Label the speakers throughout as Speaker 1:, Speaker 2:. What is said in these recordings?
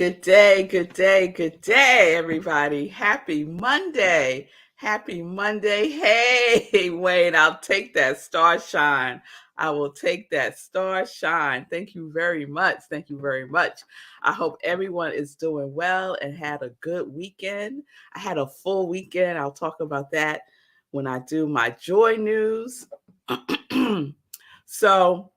Speaker 1: Good day, good day, good day, everybody. Happy Monday. Happy Monday. Hey, Wayne, I'll take that star shine. I will take that star shine. Thank you very much. Thank you very much. I hope everyone is doing well and had a good weekend. I had a full weekend. I'll talk about that when I do my joy news. So,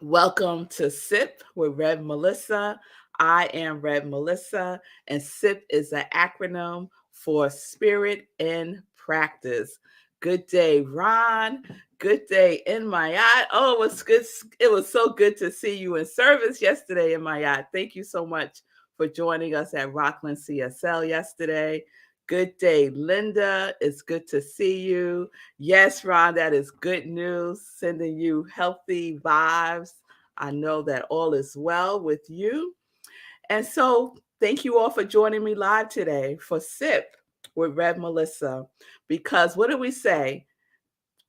Speaker 1: welcome to SIP with Rev Melissa. I am Rev Melissa, and SIP is an acronym for Spirit in Practice. Good day, Ron. Good day in my yacht. Oh, it was good. It was so good to see you in service yesterday in my yacht. Thank you so much for joining us at Rockland CSL yesterday. Good day, Linda. It's good to see you. Yes, Ron, that is good news. Sending you healthy vibes. I know that all is well with you. And so, thank you all for joining me live today for SIP with Rev Melissa. Because what do we say?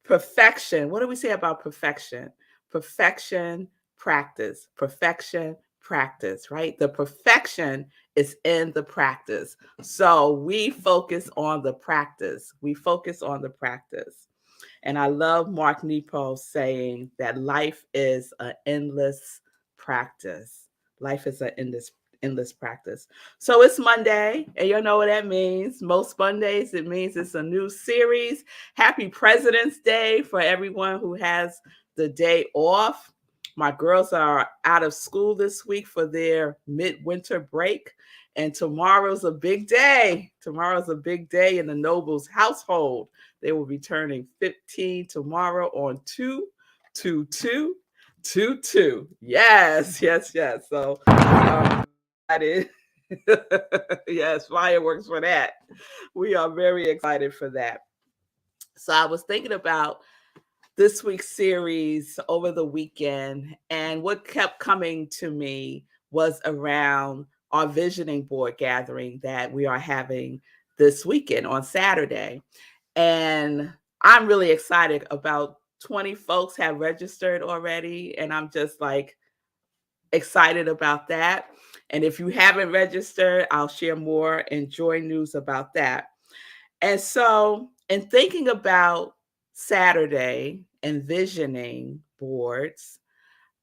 Speaker 1: Perfection. What do we say about perfection? Perfection, practice. Perfection, practice, right? The perfection is in the practice. So we focus on the practice. We focus on the practice. And I love Mark Nepo saying that life is an endless practice. Life is an endless practice. So it's Monday, and you know what that means. Most Mondays, it means it's a new series. Happy President's Day for everyone who has the day off. My girls are out of school this week for their midwinter break, and tomorrow's a big day. Tomorrow's a big day in the Nobles household. They will be turning 15 tomorrow on 2/22/22. Yes, yes, yes. So excited. Yes, fireworks for that. We are very excited for that. So I was thinking about this week's series over the weekend, and what kept coming to me was around our visioning board gathering that we are having this weekend on Saturday. And I'm really excited. About 20 folks have registered already, and I'm just like excited about that. And if you haven't registered, I'll share more and joy news about that. And so, in thinking about Saturday and visioning boards,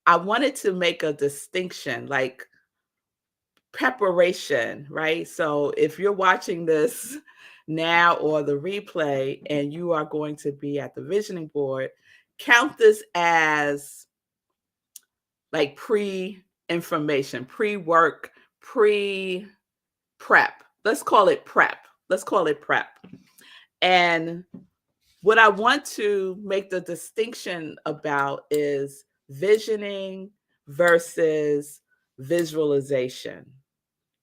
Speaker 1: I wanted to make a distinction like preparation, right? So, if you're watching this now or the replay and you are going to be at the visioning board, count this as like pre-information, pre-work, pre-prep. Let's call it prep. Let's call it prep. And what I want to make the distinction about is visioning versus visualization.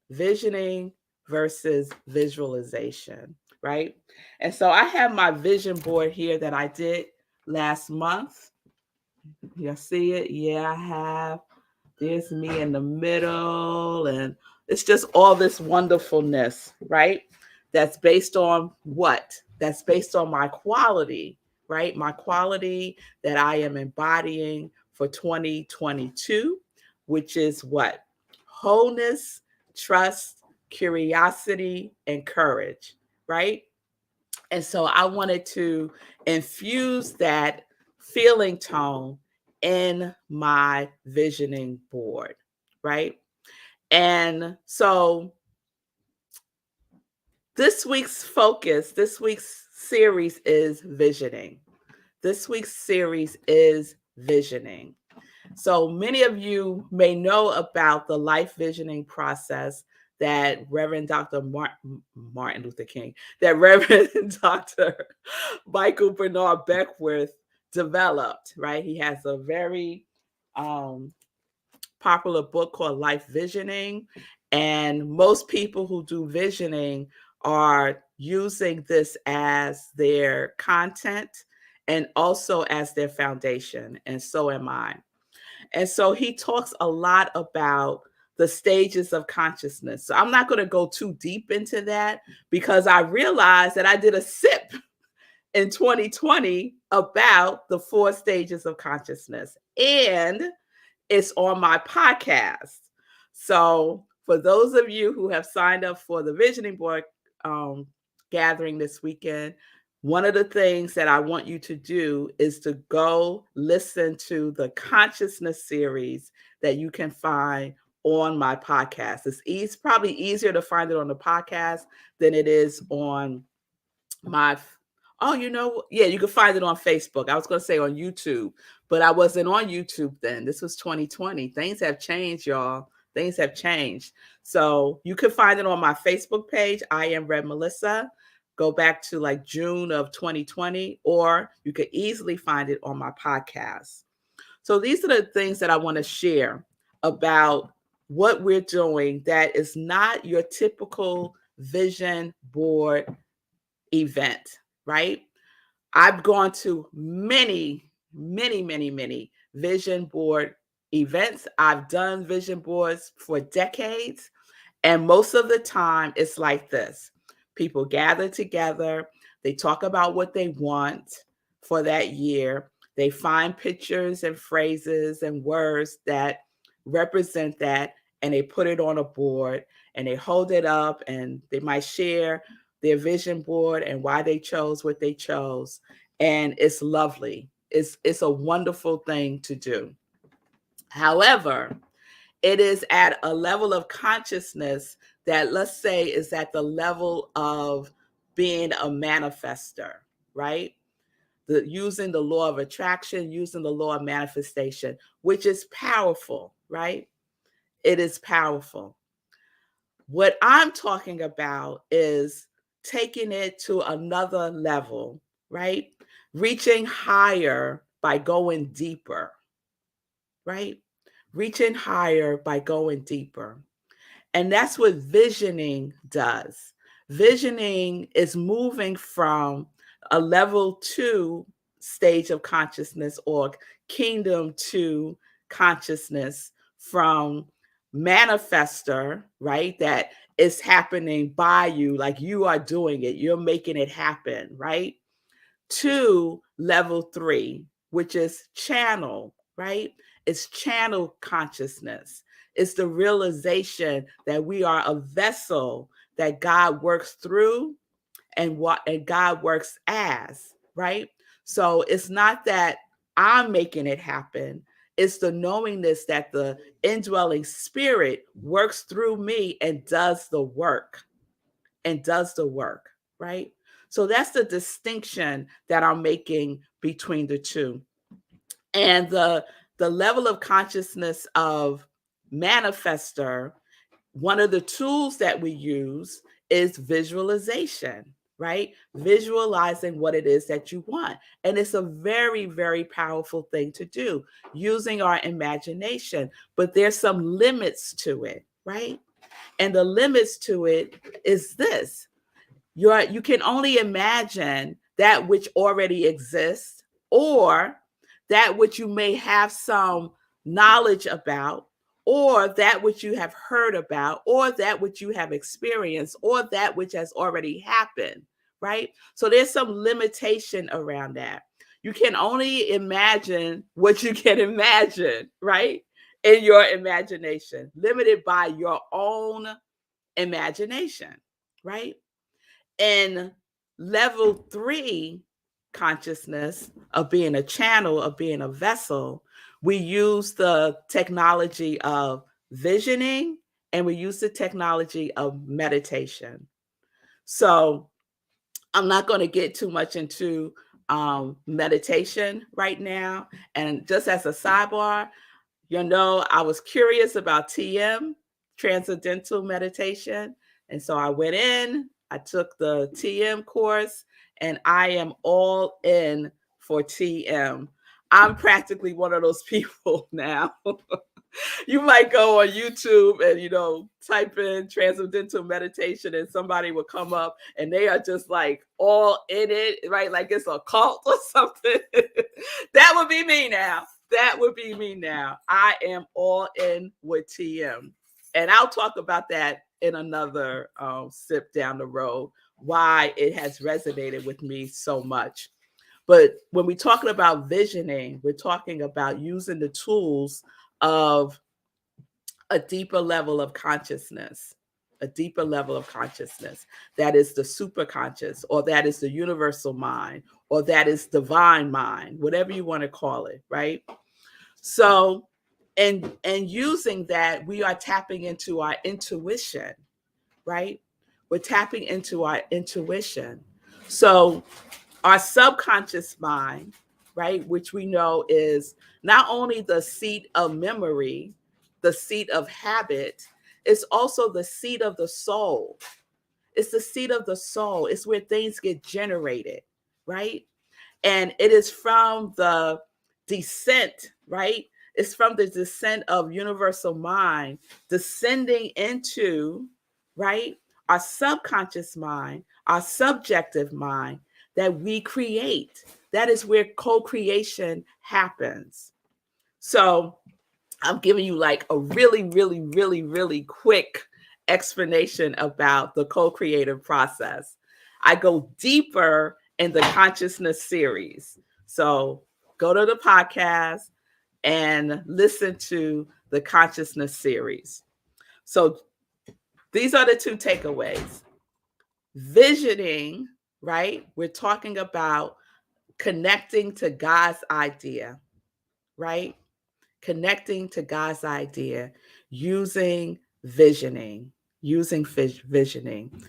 Speaker 1: Visioning versus visualization, right? And so I have my vision board here that I did last month. You see it? Yeah, I have. There's me in the middle, and it's just all this wonderfulness, right? That's based on what? That's based on my quality, right? My quality that I am embodying for 2022, which is what? Wholeness, trust, curiosity, and courage, right? And so I wanted to infuse that feeling tone in my visioning board, right? And so this week's focus, this week's series is visioning. This week's series is visioning. So many of you may know about the life visioning process that Reverend Dr. Martin Luther King, that Reverend Dr. Michael Bernard Beckwith developed, right? He has a very popular book called Life Visioning. And most people who do visioning are using this as their content and also as their foundation. And so am I. And so he talks a lot about the stages of consciousness. So I'm not going to go too deep into that because I realized that I did a SIP in 2020 about the 4 stages of consciousness. And it's on my podcast. So For those of you who have signed up for the visioning board gathering this weekend, one of the things that I want you to do is to go listen to the consciousness series that you can find on my podcast. It's probably easier to find it on the podcast than it is on my yeah, you can find it on Facebook. I was going to say on YouTube, but I wasn't on YouTube then. This was 2020. Things have changed, y'all. Things have changed. So you can find it on my Facebook page, I Am Red Melissa. Go back to like June of 2020, or you could easily find it on my podcast. So these are the things that I want to share about what we're doing that is not your typical vision board event, right? I've gone to many, many, many, many vision board events. I've done vision boards for decades. And most of the time, it's like this. People gather together. They talk about what they want for that year. They find pictures and phrases and words that represent that, and they put it on a board and they hold it up, and they might share their vision board and why they chose what they chose. And it's lovely. It's a wonderful thing to do. However, it is at a level of consciousness that, let's say, is at the level of being a manifester, right? Using the law of attraction, using the law of manifestation, which is powerful, right? It is powerful. What I'm talking about is taking it to another level, right? Reaching higher by going deeper, right? Reaching higher by going deeper. And that's what visioning does. Visioning is moving from a level 2 stage of consciousness, or kingdom 2 consciousness, from manifester, right? That is happening by you, like you are doing it, you're making it happen, right? To level 3, which is channel, right? It's channel consciousness. It's the realization that we are a vessel that God works through and God works as, right? So it's not that I'm making it happen. It's the knowingness that the indwelling spirit works through me and does the work, right? So that's the distinction that I'm making between the two. And the level of consciousness of manifester, one of the tools that we use is visualization, right? Visualizing what it is that you want. And it's a very, very powerful thing to do, using our imagination. But there's some limits to it, right? And the limits to it is this. You can only imagine that which already exists, or that which you may have some knowledge about, or that which you have heard about, or that which you have experienced, or that which has already happened, right? So there's some limitation around that. You can only imagine what you can imagine, right? In your imagination, limited by your own imagination, right? In level 3 consciousness of being a channel, of being a vessel, we use the technology of visioning, and we use the technology of meditation. So I'm not going to get too much into meditation right now. And just as a sidebar, I was curious about TM, Transcendental Meditation. And so I went in, I took the TM course, and I am all in for TM. I'm practically one of those people now. You might go on YouTube and, type in transcendental meditation, and somebody will come up and they are just like all in it, right? Like it's a cult or something. That would be me now. That would be me now. I am all in with TM. And I'll talk about that in another sip down the road, why it has resonated with me so much. But when we're talking about visioning, we're talking about using the tools of a deeper level of consciousness, a deeper level of consciousness. That is the superconscious, or that is the universal mind, or that is divine mind, whatever you want to call it, right? So, and using that, we are tapping into our intuition, right? We're tapping into our intuition. So our subconscious mind, right, which we know is not only the seat of memory, the seat of habit, it's also the seat of the soul. It's the seat of the soul. It's where things get generated, right? And it is from the descent, right? It's from the descent of universal mind descending into, right, our subconscious mind, our subjective mind, that we create. That is where co-creation happens. So I'm giving you like a really, really, really, really quick explanation about the co-creative process. I go deeper in the consciousness series. So go to the podcast and listen to the consciousness series. So these are the two takeaways. Visioning, right? We're talking about connecting to God's idea, right? Connecting to God's idea using visioning, visioning.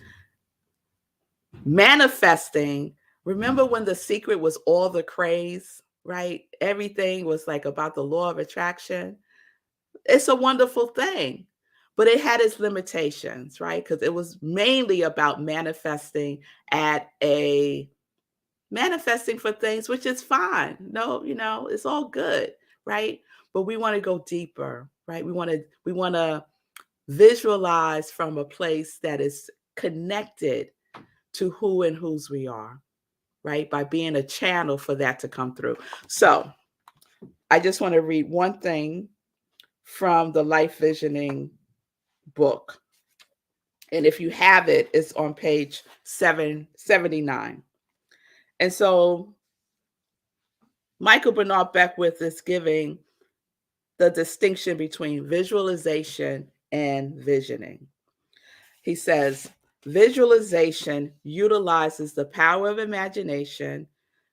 Speaker 1: Manifesting, remember when The Secret was all the craze, right? Everything was like about the law of attraction. It's a wonderful thing, but it had its limitations, right? Because it was mainly about manifesting manifesting for things, which is fine. No, it's all good, right? But we want to go deeper, right? We want to visualize from a place that is connected to who and whose we are, right? By being a channel for that to come through. So I just want to read one thing from the Life Visioning book. And if you have it, it's on page 779. And so Michael Bernard Beckwith is giving the distinction between visualization and visioning. He says, visualization utilizes the power of imagination.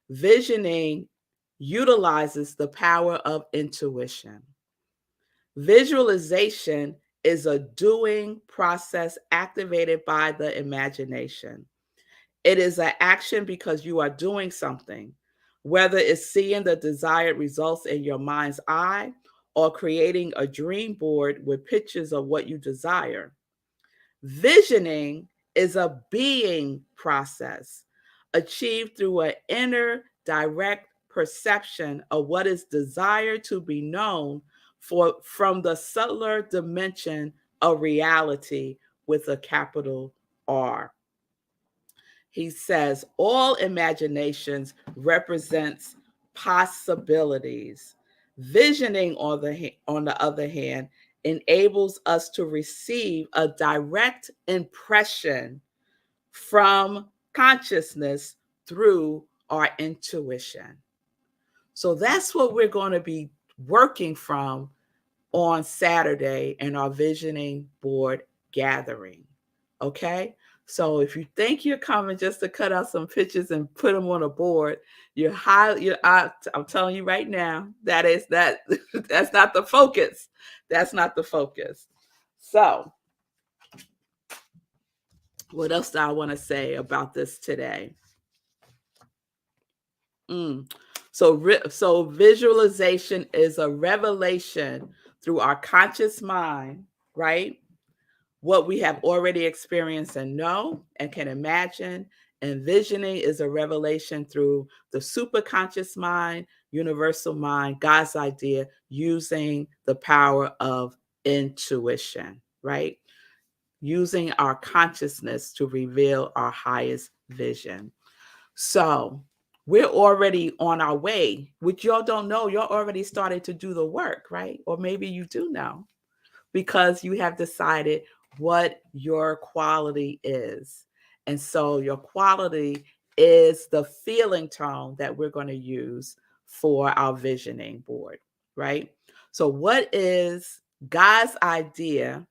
Speaker 1: Visioning utilizes the power of intuition. Visualization is a doing process activated by the imagination. It is an action because you are doing something, whether it's seeing the desired results in your mind's eye or creating a dream board with pictures of what you desire. Visioning is a being process achieved through an inner direct perception of what is desired to be known from the subtler dimension of reality with a capital R. He says all imaginations represents possibilities. Visioning, on the other hand, enables us to receive a direct impression from consciousness through our intuition. So that's what we're going to be working from on Saturday in our visioning board gathering. Okay? So if you think you're coming just to cut out some pictures and put them on a board, I'm telling you right now, that's not the focus. That's not the focus. So what else do I want to say about this today? So visualization is a revelation through our conscious mind, right? What we have already experienced and know and can imagine. And visioning is a revelation through the superconscious mind, universal mind, God's idea, using the power of intuition, right? Using our consciousness to reveal our highest vision. So we're already on our way, which y'all don't know. You're already started to do the work, right? Or maybe you do know, because you have decided what your quality is. And so your quality is the feeling tone that we're going to use for our visioning board, right? So what is God's idea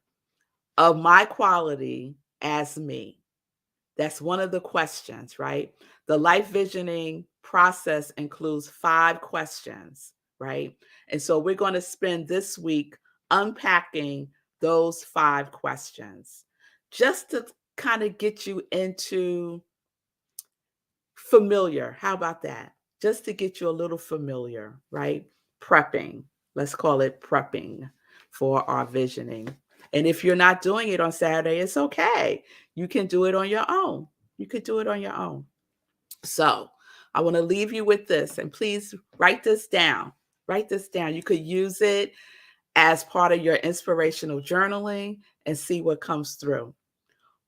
Speaker 1: of my quality as me? That's one of the questions, right? The life visioning process includes 5 questions, right? And so we're going to spend this week unpacking those 5 questions just to kind of get you into familiar. How about that? Just to get you a little familiar, right? Prepping. Let's call it prepping for our visioning. And if you're not doing it on Saturday, it's okay. You can do it on your own. You could do it on your own. So I want to leave you with this, and please write this down. Write this down. You could use it as part of your inspirational journaling and see what comes through.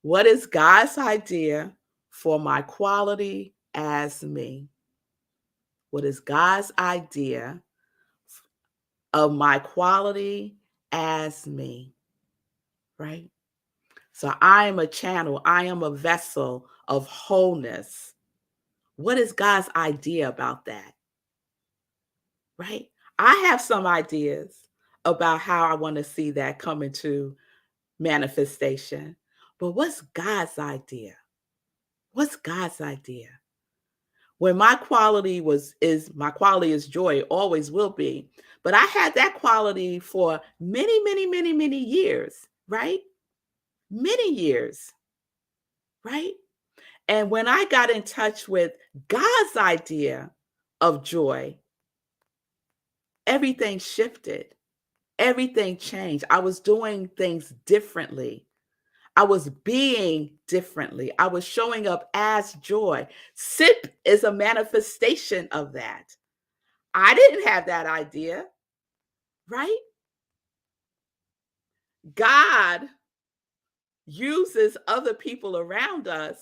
Speaker 1: What is God's idea for my quality as me? What is God's idea of my quality as me? Right? So I am a channel, I am a vessel of wholeness. What is God's idea about that? Right? I have some ideas about how I want to see that come into manifestation. But what's God's idea? What's God's idea? When my quality is joy, always will be. But I had that quality for many, many, many, many years, right? Many years, right? And when I got in touch with God's idea of joy, everything shifted. Everything changed. I was doing things differently. I was being differently. I was showing up as joy. SIP is a manifestation of that. I didn't have that idea, right? God uses other people around us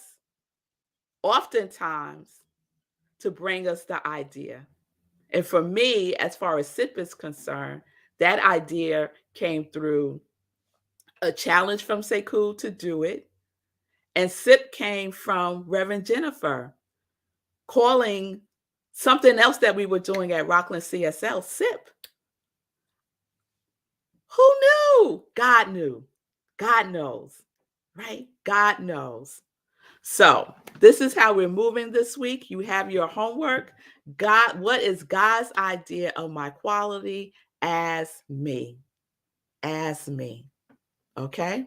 Speaker 1: oftentimes to bring us the idea. And for me, as far as SIP is concerned, that idea came through a challenge from Sekou to do it. And SIP came from Reverend Jennifer calling something else that we were doing at Rockland CSL SIP. Who knew? God knew. God knows, right? God knows. So this is how we're moving this week. You have your homework. God, what is God's idea of my quality as me? As me. Okay.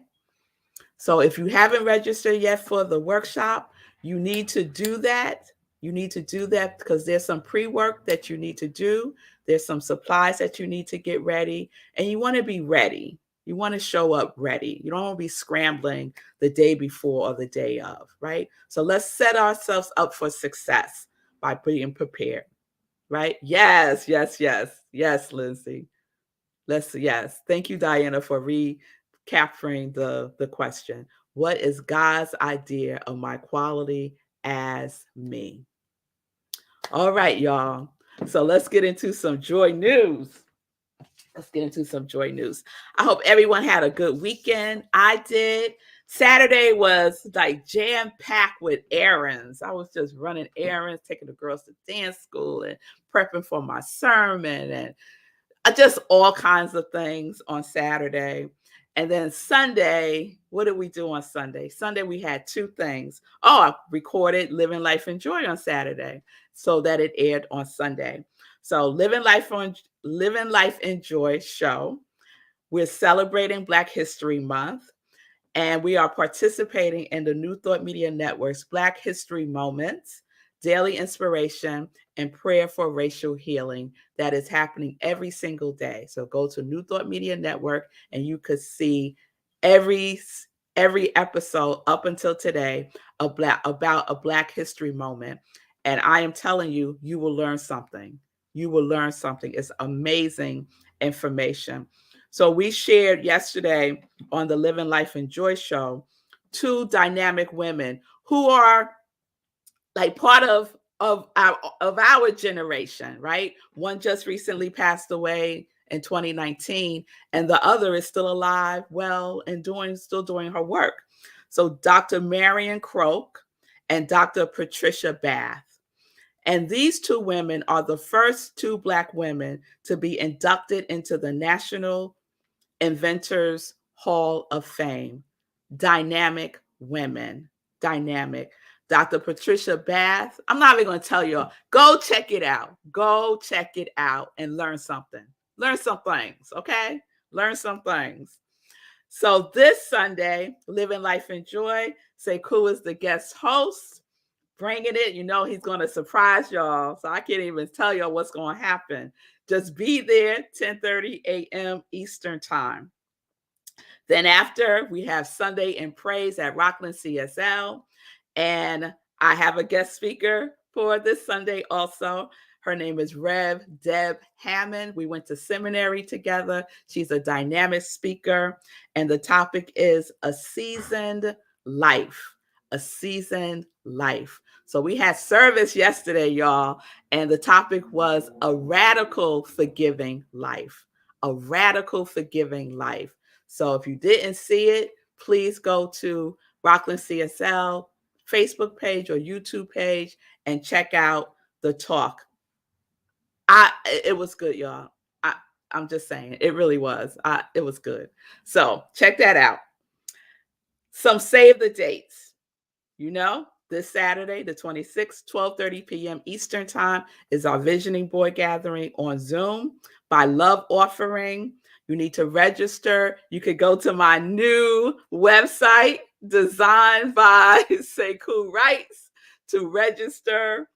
Speaker 1: So if you haven't registered yet for the workshop, you need to do that. You need to do that because there's some pre-work that you need to do. There's some supplies that you need to get ready, and you want to be ready. You want to show up ready. You don't want to be scrambling the day before or the day of, right? So let's set ourselves up for success by being prepared, right? Yes, yes, yes, yes, Lindsay. Yes. Thank you, Diana, for recapturing the question. What is God's idea of my quality as me? All right, y'all. So let's get into some joy news. Let's get into some joy news. I hope everyone had a good weekend. I did. Saturday was like jam-packed with errands. I was just running errands, taking the girls to dance school and prepping for my sermon and just all kinds of things on Saturday. And then Sunday, what did we do on Sunday? Sunday, we had 2 things. Oh, I recorded Living Life in Joy on Saturday so that it aired on Sunday. So Living Life in Joy show. We're celebrating Black History Month, and we are participating in the New Thought Media Network's Black History Moments, Daily Inspiration, and Prayer for Racial Healing that is happening every single day. So go to New Thought Media Network and you could see every episode up until today about a Black history moment. And I am telling you, you will learn something. You will learn something. It's amazing information. So we shared yesterday on the Living Life in Joy show 2 dynamic women who are like part of our generation, right? One just recently passed away in 2019, and the other is still alive, well, and still doing her work. So Dr. Marion Croak and Dr. Patricia Bath. And these 2 women are the first 2 Black women to be inducted into the National Inventors Hall of Fame, Dynamic Women, Dynamic. Dr. Patricia Bath. I'm not even going to tell you all. Go check it out. Go check it out and learn something. Learn some things, okay? Learn some things. So this Sunday, Living Life in Joy, Sekou is the guest host, bringing it. You know he's going to surprise y'all, so I can't even tell y'all what's going to happen. Just be there, 10:30 a.m. Eastern Time. Then after, we have Sunday in Praise at Rockland CSL. And I have a guest speaker for this Sunday also. Her name is Rev Deb Hammond. We went to seminary together. She's a dynamic speaker. And the topic is a seasoned life. A seasoned life. So we had service yesterday, y'all. And the topic was a radical forgiving life. A radical forgiving life. So if you didn't see it, please go to Rockland CSL Facebook page or YouTube page and check out the talk. It was good, y'all. I'm just saying, it really was. It was good. So check that out. Some save the dates. You know, this Saturday, the 26th, 12:30 p.m. Eastern Time is our Visioning Board gathering on Zoom by Love Offering. You need to register. You could go to my new website, designed by Sekou Wrights, to register.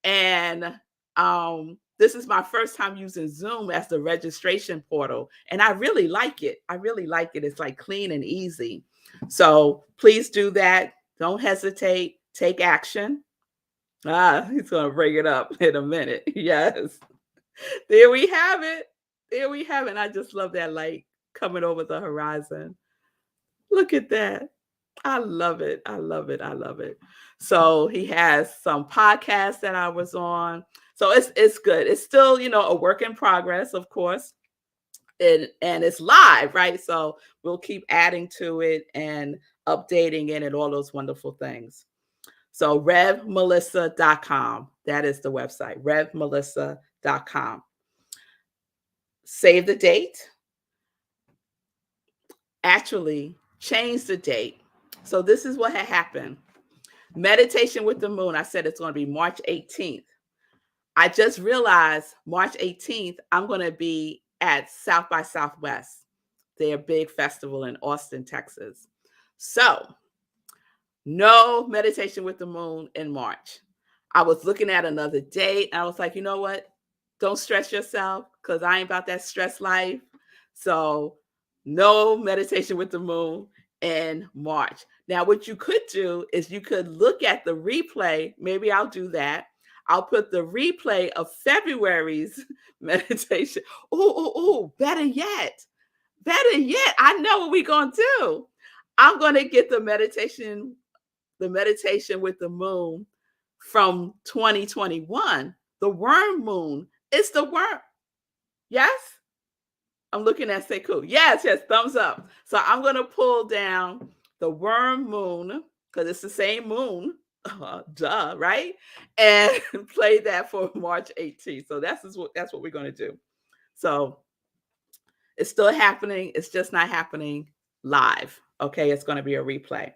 Speaker 1: And this is my first time using Zoom as the registration portal. And I really like it. I really like it. It's like clean and easy. So please do that. Don't hesitate. Take action. He's going to bring it up in a minute. Yes. There we have it. There we have it. And I just love that light coming over the horizon. Look at that. I love it. I love it. I love it. So he has some podcasts that I was on. So it's good. It's still, you know, a work in progress, of course. And it's live, right? So we'll keep adding to it and updating it and all those wonderful things. So revmelissa.com. That is the website, revmelissa.com. Save the date. Actually, change the date. So this is what had happened. Meditation with the Moon. I said it's going to be March 18th. I just realized March 18th, I'm going to be at South by Southwest, their big festival in Austin, Texas. So no Meditation with the Moon in March. I was looking at another date. And I was like, you know what? Don't stress yourself because I ain't about that stress life. So no Meditation with the Moon in March. Now, what you could do is you could look at the replay. Maybe I'll do that. I'll put the replay of February's meditation. Oh, better yet. Better yet. I know what we're going to do. I'm going to get the meditation with the moon from 2021, the worm moon. It's the worm. Yes? I'm looking at Sekou. Yes, thumbs up. So I'm going to pull down the worm moon because it's the same moon. Duh, right? And play that for March 18th. So that's what we're going to do. So it's still happening. It's just not happening live. Okay, it's going to be a replay.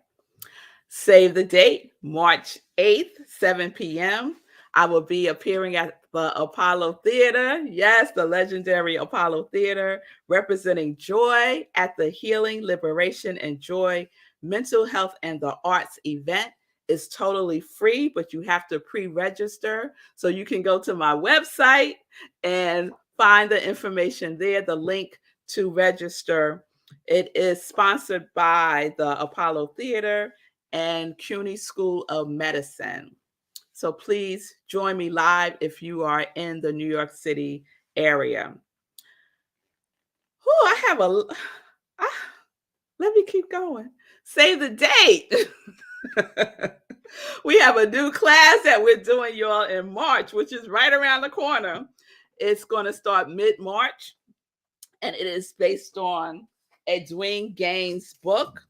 Speaker 1: Save the date, March 8th, 7 p.m. I will be appearing at the Apollo Theater. Yes, the legendary Apollo Theater, representing joy at the Healing, Liberation, and Joy Mental Health and the Arts event. It's totally free, but you have to pre-register. So you can go to my website and find the information there, the link to register. It is sponsored by the Apollo Theater and CUNY School of Medicine. So please join me live if you are in the New York City area. Let me keep going. Save the date. We have a new class that we're doing, y'all, in March, which is right around the corner. It's going to start mid-March, and it is based on Edwin Gaines' book,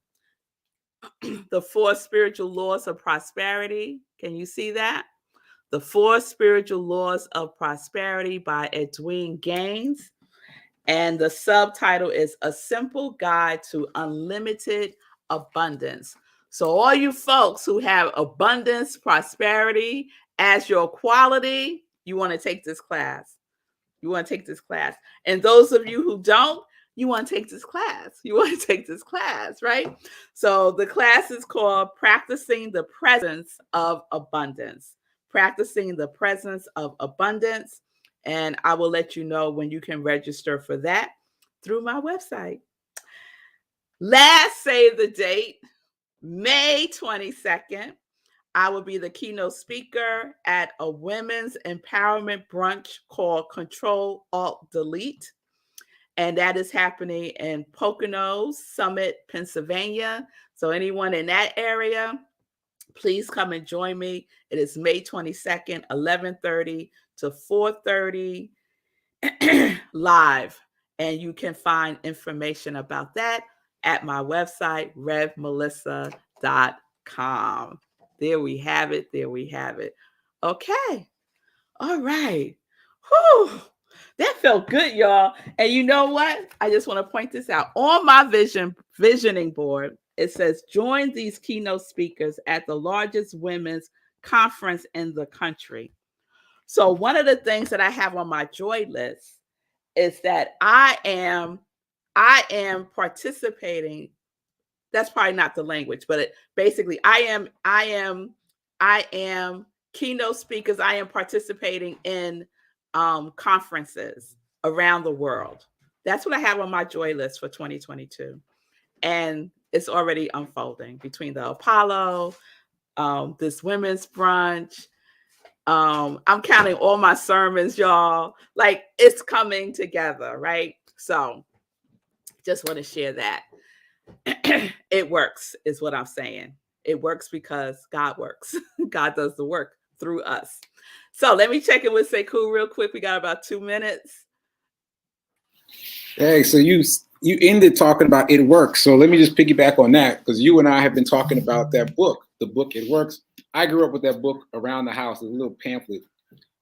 Speaker 1: The 4 Spiritual Laws of Prosperity. Can you see that? The 4 Spiritual Laws of Prosperity by Edwin Gaines. And the subtitle is A Simple Guide to Unlimited Abundance. So, all you folks who have abundance, prosperity as your quality, you want to take this class. You want to take this class. And those of you who don't, you want to take this class. You want to take this class, right? So the class is called Practicing the Presence of Abundance. Practicing the Presence of Abundance. And I will let you know when you can register for that through my website. Last save the date, May 22nd. I will be the keynote speaker at a women's empowerment brunch called Control Alt Delete. And that is happening in Poconos Summit, Pennsylvania. So anyone in that area, please come and join me. It is May 22nd, 11:30 to 4:30 live. And you can find information about that at my website, revmelissa.com. There we have it. There we have it. Okay. All right. Whew. That felt good, y'all. And you know what? I just want to point this out. On my visioning board, it says, join these keynote speakers at the largest women's conference in the country. So one of the things that I have on my joy list is that I am participating. That's probably not the language, but basically I am keynote speakers. I am participating in conferences around the world. That's what I have on my joy list for 2022. And it's already unfolding between the Apollo, this women's brunch. I'm counting all my sermons, y'all. Like, it's coming together, right? So just want to share that. It works, is what I'm saying. It works because God works. God does the work through us. So let me check in with Sekou real quick. We got about 2 minutes.
Speaker 2: Hey, so you ended talking about It Works. So let me just piggyback on that, because you and I have been talking about that book, the book It Works. I grew up with that book around the house, a little pamphlet.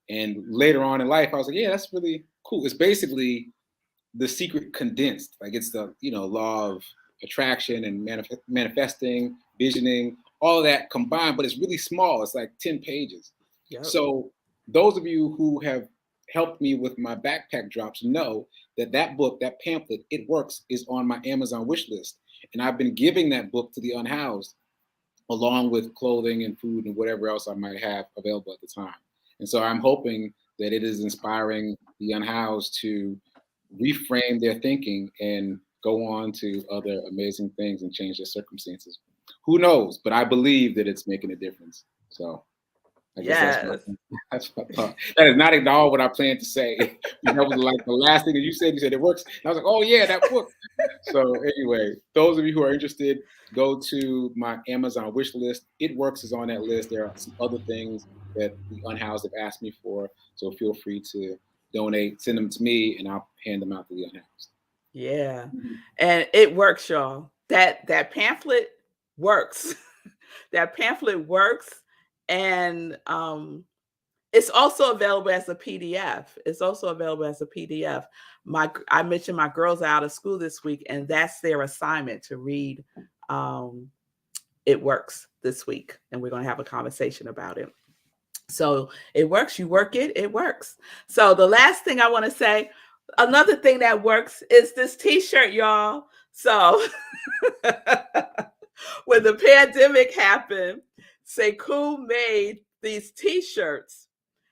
Speaker 2: And later on in life, I was like, yeah, that's really cool. It's basically The Secret condensed. Like, it's the, law of attraction and manifesting, visioning, all of that combined, but it's really small. It's like 10 pages. Yep. So those of you who have helped me with my backpack drops know that book, that pamphlet, It Works, is on my Amazon wish list. And I've been giving that book to the unhoused, along with clothing and food and whatever else I might have available at the time. And so I'm hoping that it is inspiring the unhoused to reframe their thinking and go on to other amazing things and change their circumstances. Who knows? But I believe that it's making a difference. So I guess that's what I thought. That is not at all what I planned to say. That was like the last thing that you said. You said It Works. And I was like, oh yeah, that book. So anyway, those of you who are interested, go to my Amazon wish list. It Works is on that list. There are some other things that the unhoused have asked me for. So feel free to donate, send them to me, and I'll hand them out to the unhoused.
Speaker 1: Yeah. And it works, y'all. That pamphlet works. That pamphlet works. And it's also available as a PDF. It's also available as a PDF. I mentioned my girls are out of school this week, and that's their assignment, to read It Works this week. And we're going to have a conversation about it. So it works. You work it, it works. So the last thing I want to say, another thing that works is this t-shirt, y'all. So when the pandemic happened, Sekou made these t-shirts,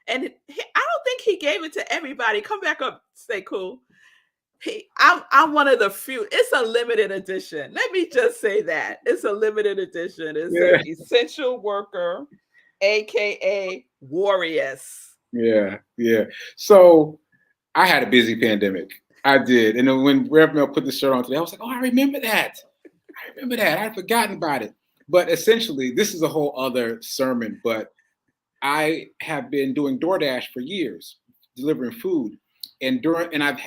Speaker 1: and I don't think he gave it to everybody. Come back up, Sekou. I'm one of the few. It's a limited edition. Let me just say that it's a limited edition. It's an essential worker, aka Warriors.
Speaker 2: Yeah. So I had a busy pandemic. I did. And then when Rev Mel put the shirt on today, I was like, oh, I remember that. I had forgotten about it. But essentially, this is a whole other sermon. But I have been doing DoorDash for years, delivering food. And I've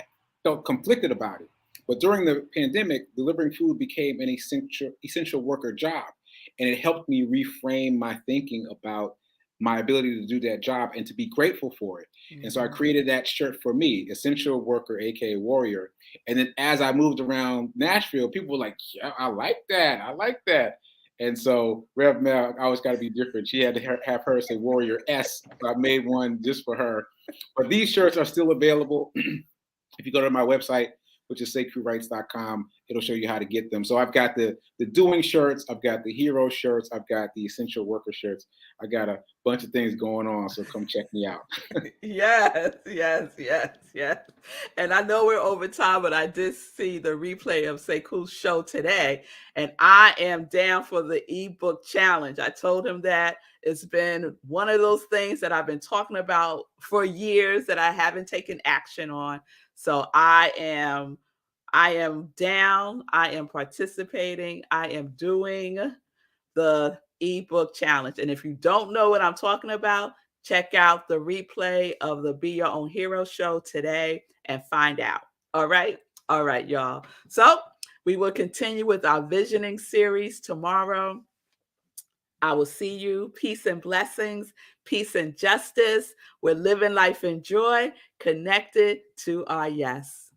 Speaker 2: felt conflicted about it. But during the pandemic, delivering food became an essential worker job. And it helped me reframe my thinking about my ability to do that job and to be grateful for it. And so I created that shirt for me, Essential Worker, aka Warrior. And then as I moved around Nashville, people were like, yeah, I like that. I like that. And so Rev Mel, I always got to be different. She had to have her say Warrior S. So I made one just for her. But these shirts are still available. If you go to my website, which is sacredrights.com, it'll show you how to get them. So I've got the doing shirts, I've got the hero shirts, I've got the essential worker shirts. I got a bunch of things going on, so come check me out.
Speaker 1: Yes, yes, yes, yes. And I know we're over time, but I did see the replay of Sekou's show today, and I am down for the ebook challenge. I told him that it's been one of those things that I've been talking about for years that I haven't taken action on. So I am down, I am participating, I am doing the ebook challenge. And if you don't know what I'm talking about, check out the replay of the Be Your Own Hero show today and find out. All right. All right, y'all. So we will continue with our visioning series tomorrow. I will see you. Peace and blessings, peace and justice. We're living life in joy, connected to our yes.